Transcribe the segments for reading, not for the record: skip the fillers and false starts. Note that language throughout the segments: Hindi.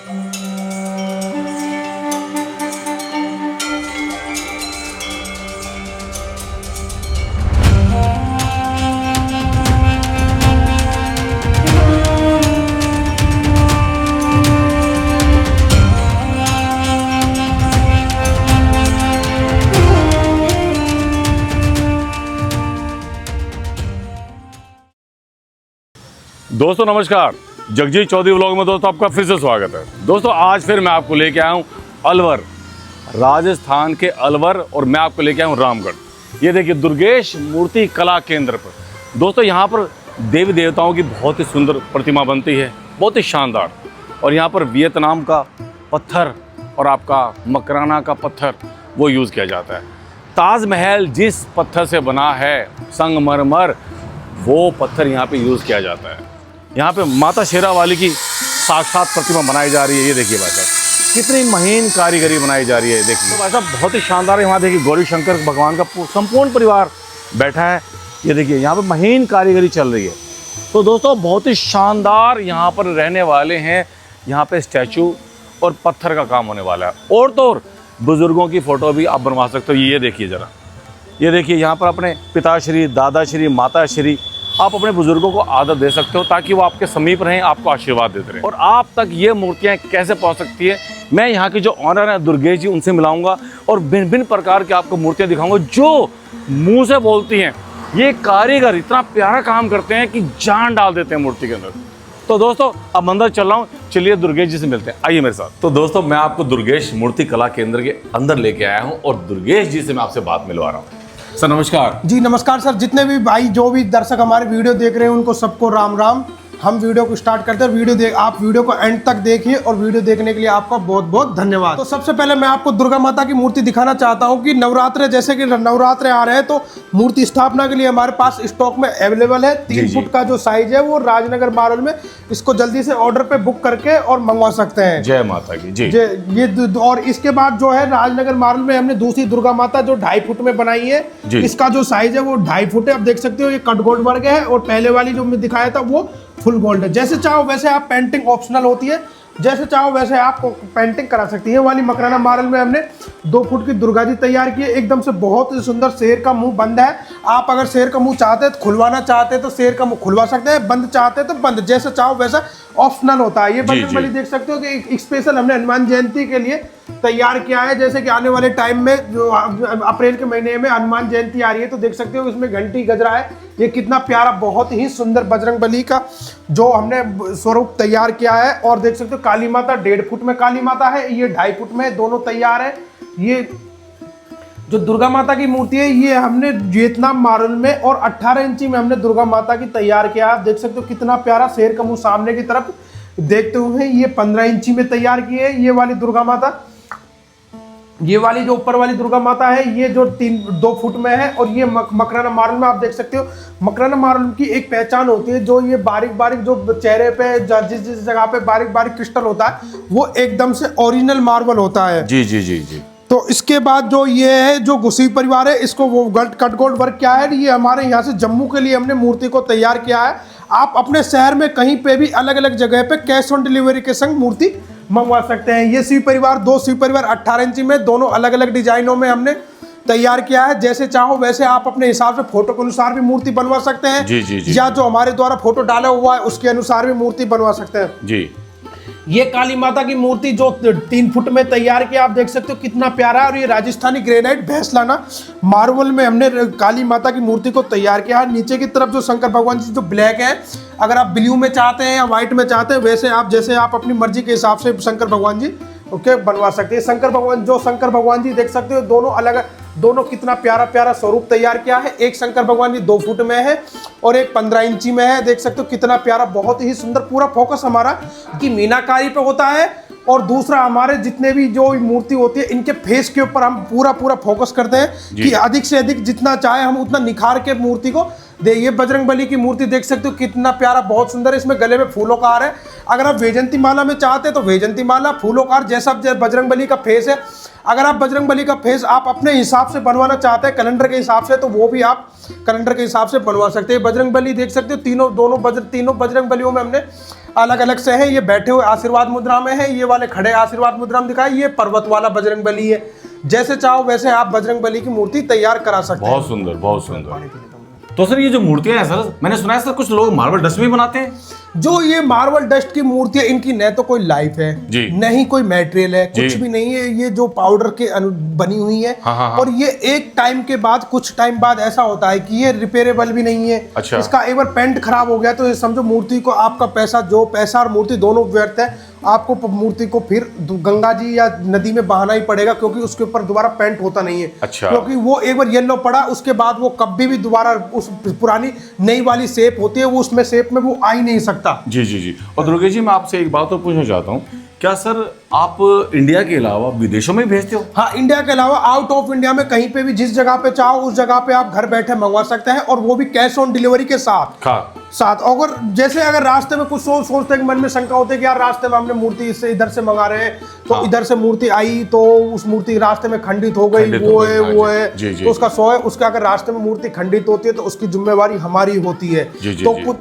दोस्तों नमस्कार, जगजीत चौधरी व्लॉग में दोस्तों आपका फिर से स्वागत है। दोस्तों आज फिर मैं आपको लेके आया हूँ अलवर, राजस्थान के अलवर, और मैं आपको लेके आया हूँ रामगढ़। ये देखिए दुर्गेश मूर्ति कला केंद्र पर। दोस्तों यहाँ पर देवी देवताओं की बहुत ही सुंदर प्रतिमा बनती है, बहुत ही शानदार। और यहाँ पर वियतनाम का पत्थर और आपका मकराना का पत्थर वो यूज़ किया जाता है। ताजमहल जिस पत्थर से बना है, संगमरमर, वो पत्थर यहाँ पे यूज़ किया जाता है। यहाँ पे माता शेरावाली की साक्षात प्रतिमा बनाई जा रही है। ये देखिए भाई साहब कितनी महीन कारीगरी बनाई जा रही है। देखिए तो भाई साहब बहुत ही शानदार है। यहाँ देखिए गौरी शंकर भगवान का संपूर्ण परिवार बैठा है। ये देखिए यहाँ पे महीन कारीगरी चल रही है। तो दोस्तों बहुत ही शानदार यहाँ पर रहने वाले हैं। यहाँ पे स्टैचू और पत्थर का काम होने वाला है। और तो और बुजुर्गों की फ़ोटो भी आप बनवा सकते हो। ये देखिए ज़रा, ये देखिए यहाँ पर अपने पिताश्री, दादाश्री, माताश्री, आप अपने बुजुर्गों को आदर दे सकते हो ताकि वो आपके समीप रहें, आपको आशीर्वाद देते रहें। और आप तक ये मूर्तियाँ कैसे पहुँच सकती है, मैं यहाँ की जो ऑनर है दुर्गेश जी, उनसे मिलाऊंगा और भिन्न भिन्न प्रकार की आपको मूर्तियाँ दिखाऊंगा जो मुँह से बोलती हैं। ये कारीगर इतना प्यारा काम करते हैं कि जान डाल देते हैं मूर्ति के अंदर। तो दोस्तों अब अंदर चल रहा हूँ, चलिए दुर्गेश जी से मिलते हैं, आइए मेरे साथ। तो दोस्तों मैं आपको दुर्गेश मूर्ति कला केंद्र के अंदर लेके आया हूँ और दुर्गेश जी से मैं आपसे बात मिलवा रहा हूँ। सर नमस्कार। जी नमस्कार सर। जितने भी भाई जो भी दर्शक हमारे वीडियो देख रहे हैं उनको सबको राम राम। हम वीडियो को स्टार्ट करते हैं। आप वीडियो को एंड तक देखिए और वीडियो देखने के लिए आपका बहुत बहुत धन्यवाद। तो सबसे पहले मैं आपको दुर्गा माता की मूर्ति दिखाना चाहता हूं कि नवरात्र, जैसे कि नवरात्र आ रहे हैं तो मूर्ति स्थापना के लिए हमारे पास स्टॉक में अवेलेबल है। 3 फुट का जो साइज है वो राजनगर मार्बल में, इसको जल्दी से ऑर्डर पे बुक करके और मंगवा सकते हैं। जय माता की जी। ये और इसके बाद जो है राजनगर मार्बल में हमने दूसरी दुर्गा माता जो 2.5 फुट में बनाई है। इसका जो साइज है वो 2.5 फुट है। आप देख सकते हो ये कट गोल्ड वर्क है और पहले वाली जो मैं दिखाया था वो फुल गोल्ड है। जैसे चाहो वैसे आप पेंटिंग ऑप्शनल होती है, जैसे चाहो वैसे आप पेंटिंग करा सकती है। वाली मकराना मार्बल में हमने 2 फुट की दुर्गा जी तैयार की है। एकदम से बहुत ही सुंदर शेर का मुंह बंद है। आप अगर शेर का मुंह चाहते हैं तो खुलवाना चाहते हैं तो शेर का मुंह खुलवा सकते हैं, बंद चाहते हैं तो बंद, जैसे चाहो वैसा ऑप्शनल होता है। ये बजरंगबली देख सकते हो कि स्पेशल हमने हनुमान जयंती के लिए तैयार किया है। जैसे कि आने वाले टाइम में जो अप्रैल के महीने में हनुमान जयंती आ रही है तो देख सकते हो इसमें घंटी गजरा है। ये कितना प्यारा, बहुत ही सुंदर बजरंगबली का जो हमने स्वरूप तैयार किया है। और देख सकते हो काली माता 1.5 फुट में काली माता है, ये 2.5 फुट में, दोनों तैयार है। ये जो दुर्गा माता की मूर्ति है ये हमने वियतनाम मार्बल में और 18 इंची में हमने दुर्गा माता की तैयार किया। आप देख सकते हो कितना प्यारा शेर का मुंह सामने की तरफ देखते हुए। ये 15 इंची में तैयार की है ये वाली दुर्गा माता। ये वाली जो ऊपर वाली दुर्गा माता है ये जो 2 फुट में है। और ये मकराना मार्बल में आप देख सकते हो। मकराना मार्बल की एक पहचान होती है, जो ये बारीक बारीक जो चेहरे पे जिस जगह पे बारीक बारीक क्रिस्टल होता है वो एकदम से ओरिजिनल मार्बल होता है। जी जी जी जी। तो इसके बाद जो ये है जो गुसी परिवार है, इसको वो कट गोल्ड वर्क क्या है, ये हमारे यहाँ से जम्मू के लिए हमने मूर्ति को तैयार किया है। आप अपने शहर में कहीं पे भी अलग अलग जगह पे कैश ऑन डिलीवरी के संग मूर्ति मंगवा सकते हैं। ये शिव परिवार 2 शिव परिवार 18 इंची में, दोनों अलग अलग डिजाइनों में हमने तैयार किया है। जैसे चाहो वैसे आप अपने हिसाब से फोटो के अनुसार भी मूर्ति बनवा सकते हैं। जी जी जी। या जो हमारे द्वारा फोटो डाला हुआ है उसके अनुसार भी मूर्ति बनवा सकते हैं जी। ये काली माता की मूर्ति जो 3 फुट में तैयार किया, आप देख सकते हो कितना प्यारा है। और ये राजस्थानी ग्रेनाइट भैंसलाना मार्बल में हमने काली माता की मूर्ति को तैयार किया है। नीचे की तरफ जो शंकर भगवान जी जो ब्लैक है, अगर आप ब्लू में चाहते हैं या व्हाइट में चाहते हैं वैसे आप जैसे आप अपनी मर्जी के हिसाब से शंकर भगवान जी ओके बनवा सकते हैं। शंकर भगवान जी देख सकते हो दोनों अलग, दोनों कितना प्यारा प्यारा स्वरूप तैयार किया है। एक शंकर भगवान जी 2 फुट में है और एक 15 इंची में है। देख सकते हो कितना प्यारा, बहुत ही सुंदर। पूरा फोकस हमारा कि मीनाकारी पे होता है। और दूसरा हमारे जितने भी जो मूर्ति होती है इनके फेस के ऊपर हम पूरा फोकस करते हैं कि अधिक से अधिक जितना चाहे हम उतना निखार के मूर्ति को दे। ये बजरंगबली की मूर्ति देख सकते हो कितना प्यारा, बहुत सुंदर है। इसमें गले में फूलों का हार है। अगर आप वैजंती माला में चाहते हैं तो वैजंती माला, फूलों का हार, जैसा बजरंगबली का फेस है। अगर आप बजरंगबली का फेस आप अपने हिसाब से बनवाना चाहते हैं कैलेंडर के हिसाब से, तो वो भी आप कैलेंडर के हिसाब से बनवा सकते हैं। बजरंगबली देख सकते हो तीनों बजरंगबलियों में हमने अलग अलग से है। ये बैठे हुए आशीर्वाद मुद्रा में है, ये वाले खड़े आशीर्वाद मुद्रा में दिखाए, ये पर्वत वाला बजरंग बली है। जैसे चाहो वैसे आप बजरंग बली की मूर्ति तैयार करा सकते हैं। बहुत सुंदर, बहुत सुंदर। तो सर ये जो मूर्तियां हैं सर, मैंने सुना है सर कुछ लोग मार्बल डस्ट भी बनाते हैं। जो ये मार्बल डस्ट की मूर्ति है, इनकी न तो कोई लाइफ है जी, नहीं कोई मटेरियल है, कुछ भी नहीं है। ये जो पाउडर के बनी हुई है। हाँ। और ये एक टाइम के बाद, कुछ टाइम बाद ऐसा होता है कि ये रिपेयरेबल भी नहीं है। अच्छा। इसका एक बार पेंट खराब हो गया तो ये समझो मूर्ति को आपका पैसा, जो पैसा और मूर्ति दोनों व्यर्थ है। आपको मूर्ति को फिर गंगा जी या नदी में बहाना ही पड़ेगा, क्योंकि उसके ऊपर दोबारा पेंट होता नहीं है। अच्छा। क्योंकि वो एक बार येलो पड़ा, उसके बाद वो कभी भी दोबारा उस पुरानी नई वाली शेप होती है, वो उसमें शेप में वो आ ही नहीं सकता। जी जी जी। और दुर्गेश जी, मैं आपसे एक बात और पूछना चाहता हूँ, क्या सर आप इंडिया के अलावा विदेशों में भेजते हो? हाँ, इंडिया के अलावा आउट ऑफ इंडिया में कहीं पे भी जिस जगह पे चाहो उस जगह पे आप घर बैठे मंगवा सकते हैं, और वो भी कैश ऑन डिलीवरी के साथ। अगर जैसे अगर रास्ते में कुछ सोचते हैं, मन में शंका होती है कि यार रास्ते में हमने मूर्ति इससे इधर से मंगा रहे हैं, तो इधर से मूर्ति आई तो उस मूर्ति रास्ते में खंडित हो गई, वो है तो उसका 100 है। उसका अगर रास्ते में मूर्ति खंडित होती है तो उसकी जिम्मेवारी हमारी होती है। तो कुछ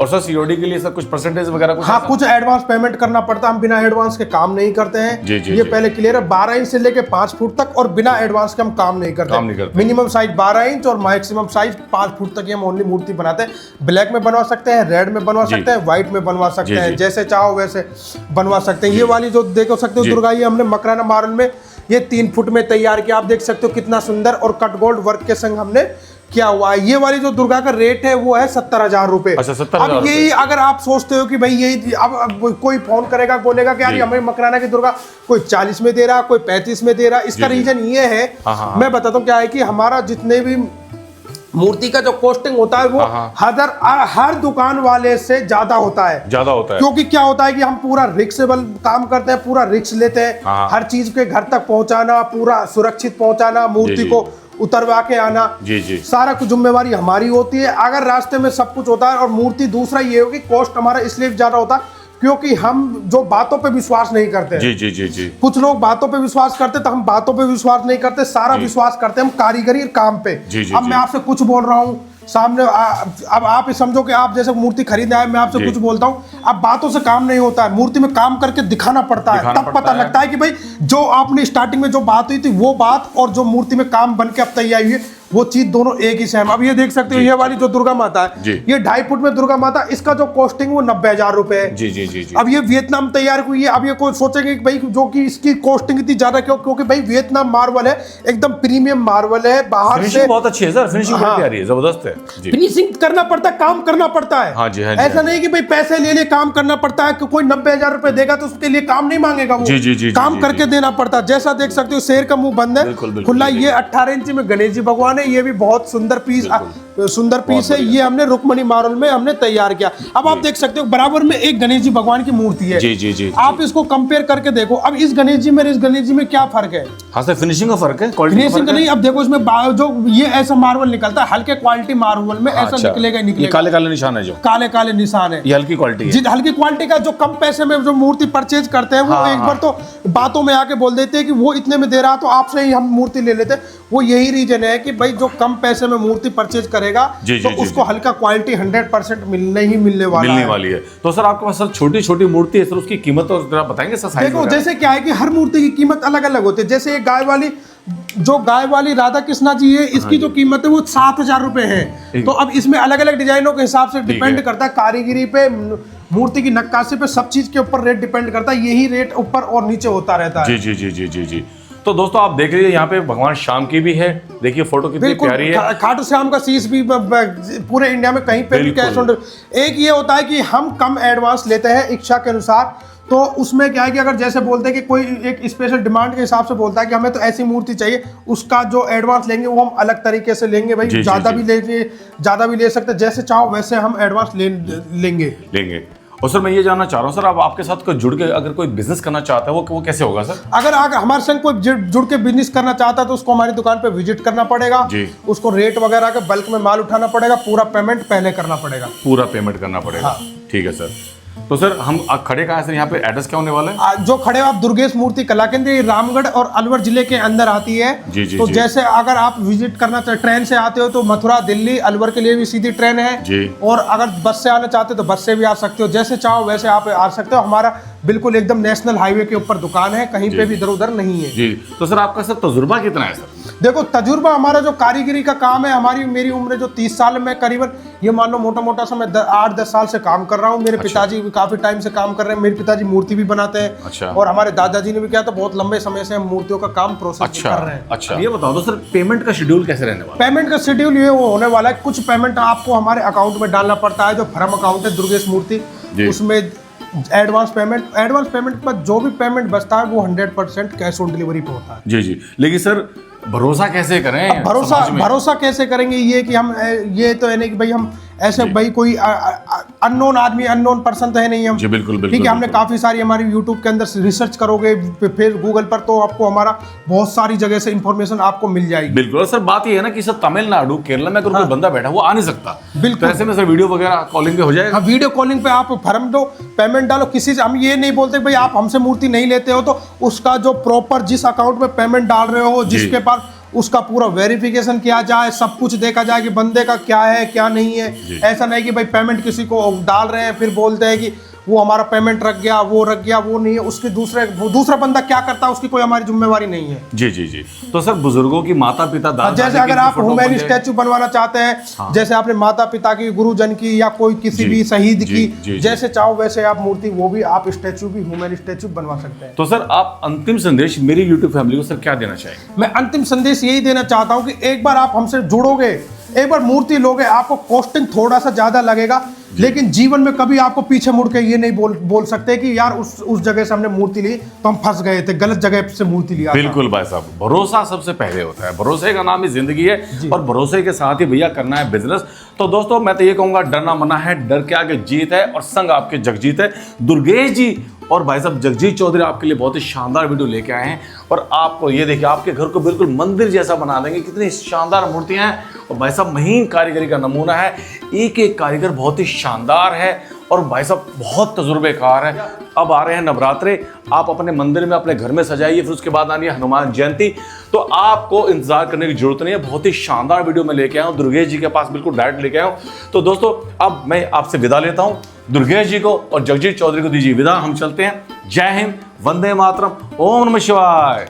और सर सीओडी के लिए सर कुछ परसेंटेज वगैरह कुछ? हाँ, कुछ एडवांस पेमेंट करना पड़ता है। हम बिना एडवांस के काम नहीं करते हैं। ये पहले क्लियर है। 12 इंच से लेके 5 फुट तक, और बिना एडवांस के हम काम नहीं करते। मिनिमम साइज 12 इंच और मैक्सिमम साइज 5 फुट तक हम ओनली मूर्ति बनाते हैं। ब्लैक में बनवा सकते हैं, रेड में बनवा सकते हैं, व्हाइट में बनवा सकते हैं, जैसे चाहो वैसे बनवा सकते हैं। ये वाली जो देख सकते हो दुर्गा, ये हमने मकराना मार्बल में ये 3 फुट में तैयार किया। आप देख सकते हो कितना सुंदर और कट गोल्ड वर्क के संग हमने क्या हुआ है। ये वाली जो दुर्गा का रेट है वो है 70,000 रुपए। अच्छा, 70,000। अब यही अगर आप सोचते हो कि भाई यही, अब कोई फोन करेगा, बोलेगा कि यार हमें मकराना की दुर्गा कोई 40 में दे रहा, कोई 35 में दे रहा। इसका रीजन ये है, मैं बताता हूँ क्या है कि हमारा जितने भी मूर्ति का जो कॉस्टिंग होता है वो हर दुकान वाले से ज्यादा होता है। क्योंकि क्या होता है कि हम पूरा रिक्सेबल काम करते हैं, पूरा रिक्स लेते हैं, हर चीज के घर तक पहुंचाना, पूरा सुरक्षित पहुंचाना, मूर्ति को उतरवा के आना, सारा कुछ जिम्मेवारी हमारी होती है। अगर रास्ते में सब कुछ होता है, और मूर्ति दूसरा ये होगी कॉस्ट हमारा इसलिए ज्यादा होता है क्योंकि हम जो बातों पे विश्वास नहीं करते हैं। जी। कुछ लोग बातों पे विश्वास करते, तो हम बातों पे विश्वास नहीं करते, सारा विश्वास करते हैं हम कारीगरी और काम पे। अब मैं आपसे कुछ बोल रहा हूँ सामने, अब आप समझो कि आप जैसे मूर्ति खरीदने आए, मैं आपसे कुछ बोलता हूँ, अब बातों से काम नहीं होता है, मूर्ति में काम करके दिखाना पड़ता है, तब पता लगता है कि भाई जो आपने स्टार्टिंग में जो बात हुई थी वो बात, और जो मूर्ति में काम बन के अब तैयार हुई है वो चीज दोनों एक ही सेम। अब ये देख सकते हो, ये वाली जो दुर्गा माता है, ये 2.5 फुट में दुर्गा माता, इसका जो कॉस्टिंग वो 90,000 रुपए है। जी। अब ये वियतनाम तैयार हुई है। अब ये कोई सोचेंगे कि भाई जो कि इसकी कॉस्टिंग इतनी ज्यादा क्यों, क्योंकि भाई वियतनाम मार्बल है, एकदम प्रीमियम मार्बल है, बाहर से बहुत अच्छी है सर, फिनिशिंग बहुत प्यारी है, जबरदस्त है। फिनिशिंग करना पड़ता है, काम करना पड़ता है। ऐसा नहीं कि भाई पैसे ले ले काम करना पड़ता है, कि कोई 90,000 रुपए देगा तो उसके लिए काम नहीं मांगेगा, वो काम करके देना पड़ता है। जैसा देख सकते हो शेर का मुंह बंद है, खुला। ये 18 इंच में गणेश जी भगवान है, ये भी बहुत सुंदर पीस है। ये हमने रुक्मणी मार्बल में हमने तैयार किया। अब आप देख सकते हो बराबर में एक गणेश जी भगवान की मूर्ति है। जी। आप इसको कंपेयर करके देखो, अब इस गणेश जी में इस गणेश जी में क्या फर्क है? हाँ सर, फिनिशिंग का फर्क है, फिनिशिंग का नहीं। अब देखो इसमें जो ये ऐसा मार्बल निकलता है, हल्के क्वालिटी मार्बल में ऐसा निकलेगा। काले काले निशान है, जो काले निशान है, ये हल्की क्वालिटी है। जी, हल्की क्वालिटी का। जो कम पैसे में जो मूर्ति परचेज करते हैं वो एक बार तो बातों में आके बोल देते हैं कि वो इतने में दे रहा, तो आपसे ही हम मूर्ति ले लेते। वो यही रीजन है कि भाई जो कम पैसे में मूर्ति परचेज करेगा तो उसको हल्का क्वालिटी 100% मिलने वाली है। तो सर आपके पास सर छोटी छोटी मूर्ति है सर, उसकी कीमत तो जरा बताएंगे सर? देखो जैसे क्या है कि हर मूर्ति की कीमत अलग अलग होती है। जैसे एक गाय वाली राधा कृष्णा जी है, इसकी जो कीमत है वो 7,000 रुपए है। तो अब इसमें अलग अलग डिजाइनों के हिसाब से डिपेंड करता है, कारीगरी पे, मूर्ति की नक्काशी पे, सब चीज के ऊपर रेट डिपेंड करता है। यही रेट ऊपर और नीचे होता रहता है। जी। तो दोस्तों आप देख लीजिए, यहाँ पे भगवान श्याम की भी है, देखिए फोटो कितनी प्यारी है। खाटू श्याम का शीश भी पूरे इंडिया में कहीं पे भी कैश ऑन। एक ये होता है कि हम कम एडवांस लेते हैं इच्छा के अनुसार। तो उसमें क्या है कि अगर जैसे बोलते हैं कि कोई एक स्पेशल डिमांड के हिसाब से बोलता है कि हमें तो ऐसी मूर्ति चाहिए, उसका जो एडवांस लेंगे वो हम अलग तरीके से लेंगे। भाई ज्यादा भी ले सकते, जैसे चाहो वैसे हम एडवांस लेंगे। और सर मैं ये जानना चाह रहा हूँ सर, अब आपके साथ कोई जुड़ के अगर कोई बिजनेस करना चाहता है वो कैसे होगा सर? अगर हमारे संग कोई जुड़ के बिजनेस करना चाहता है तो उसको हमारी दुकान पे विजिट करना पड़ेगा। उसको रेट वगैरह के बल्क में माल उठाना पड़ेगा, पूरा पेमेंट पहले करना पड़ेगा। ठीक है सर। तो सर हम खड़े कहाँ हैं सर, यहाँ पे एड्रेस क्या होने वाला है? जो खड़े हो आप दुर्गेश मूर्ति कला केंद्र, ये रामगढ़ और अलवर जिले के अंदर आती है। जी, तो जी। जैसे अगर आप विजिट करना चाहते ट्रेन से आते हो तो मथुरा दिल्ली अलवर के लिए भी सीधी ट्रेन है जी। और अगर बस से आना चाहते हो तो बस से भी आ सकते हो, जैसे चाहो वैसे आप आ सकते हो। हमारा बिल्कुल एकदम नेशनल हाईवे के ऊपर दुकान है, कहीं पे भी इधर उधर नहीं है जी। तो सर आपका सर तजुर्बा कितना है सर? देखो तजुर्बा हमारा जो कारीगरी का काम है, मेरी उम्र जो 30 साल में करीबन, ये मान लो मोटा मोटा सा मैं 8-10 साल से काम कर रहा हूँ। मेरे पिताजी भी काफी टाइम से काम कर रहे हैं, मेरे पिताजी मूर्ति भी बनाते हैं। अच्छा। और हमारे दादाजी ने भी किया, तो बहुत लंबे समय से हम मूर्तियों का काम प्रोसेस कर रहे हैं। अच्छा, ये बताओ तो सर पेमेंट का शेड्यूल कैसे रहने वाला है? पेमेंट का शेड्यूल ये वो होने वाला है, कुछ पेमेंट आपको हमारे अकाउंट में डालना पड़ता है, जो फर्म अकाउंट है दुर्गेश मूर्ति, उसमें एडवांस पेमेंट पर जो भी पेमेंट बचता है वो 100% कैश ऑन डिलीवरी पे होता है। जी जी। लेकिन सर भरोसा कैसे करें? भरोसा कैसे करेंगे, ये कि हम ये तो है नहीं कि भाई हम ऐसे भाई कोई अननोन आदमी, अननोन पर्सन तो है नहीं हम। जी बिल्कुल बिल्कुल। ठीक है, हमने काफी सारी हमारी यूट्यूब के अंदर रिसर्च करोगे फिर गूगल पर तो आपको हमारा बहुत सारी जगह से इंफॉर्मेशन आपको मिल जाएगी। बिल्कुल। और सर बात ये है ना कि सर तमिलनाडु केरला में अगर कोई बंदा बैठा वो आ नहीं सकता, बिल्कुल। तो ऐसे में सर वीडियो वगैरह कॉलिंग पे हो जाएगा? हाँ, वीडियो कॉलिंग पे आप फर्म दो, पेमेंट डालो, किसी से हम ये नहीं बोलते भाई आप हमसे मूर्ति नहीं लेते हो तो उसका जो प्रॉपर जिस अकाउंट में पेमेंट डाल रहे हो, जिसके पास उसका पूरा वेरिफिकेशन किया जाए, सब कुछ देखा जाए कि बंदे का क्या है क्या नहीं है। ऐसा नहीं कि भाई पेमेंट किसी को डाल रहे हैं फिर बोलते हैं कि वो हमारा पेमेंट रख गया वो नहीं है, उसके दूसरा बंदा क्या करता है उसकी कोई हमारी जिम्मेवारी नहीं है। जी जी जी। तो सर बुजुर्गों की माता पिता दादा, जैसे अगर आप ह्यूमन स्टैचू बनवाना चाहते हैं, जैसे आपने माता पिता की, गुरुजन की या कोई किसी भी शहीद की, जैसे चाहो वैसे आप मूर्ति वो भी आप स्टैचू भी ह्यूमन स्टैचू बनवा सकते हैं। तो सर आप अंतिम संदेश मेरी यूट्यूब फैमिली को सर क्या देना चाहेंगे? मैं अंतिम संदेश यही देना चाहता हूँ कि एक बार आप हमसे जुड़ोगे, एक बार मूर्ति लोगे, आपको कॉस्टिंग थोड़ा सा ज्यादा लगेगा, लेकिन जीवन में कभी आपको पीछे मुड़ के ये नहीं बोल सकते कि यार उस जगह से हमने मूर्ति ली तो हम फंस गए थे, गलत जगह से मूर्ति लिया। बिल्कुल भाई साहब, भरोसा सबसे पहले होता है, भरोसे का नाम ही जिंदगी है और भरोसे के साथ ही भैया करना है बिजनेस। तो दोस्तों मैं तो ये कहूंगा डरना मना है, डर के आगे जीत है और संग आपके जगजीत है। दुर्गेश जी और भाई साहब जगजीत चौधरी आपके लिए बहुत ही शानदार वीडियो लेके आए हैं और आपको ये देखिए आपके घर को बिल्कुल मंदिर जैसा बना देंगे। कितनी शानदार मूर्तियां हैं और भाई साहब महीन कारीगरी का नमूना है, एक एक कारीगर बहुत ही शानदार है और भाई साहब बहुत तजुर्बेकार है। अब आ रहे हैं नवरात्रे, आप अपने मंदिर में अपने घर में सजाइए, फिर उसके बाद आनी है हनुमान जयंती, तो आपको इंतजार करने की जरूरत नहीं है। बहुत ही शानदार वीडियो में लेके आया हूँ, दुर्गेश जी के पास बिल्कुल डायरेक्ट लेके आया हूँ। तो दोस्तों अब मैं आपसे विदा लेता हूँ, दुर्गेश जी को और जगजीत चौधरी को दीजिए विदा, हम चलते हैं। जय हिंद, वंदे मातरम, ओम नमः शिवाय।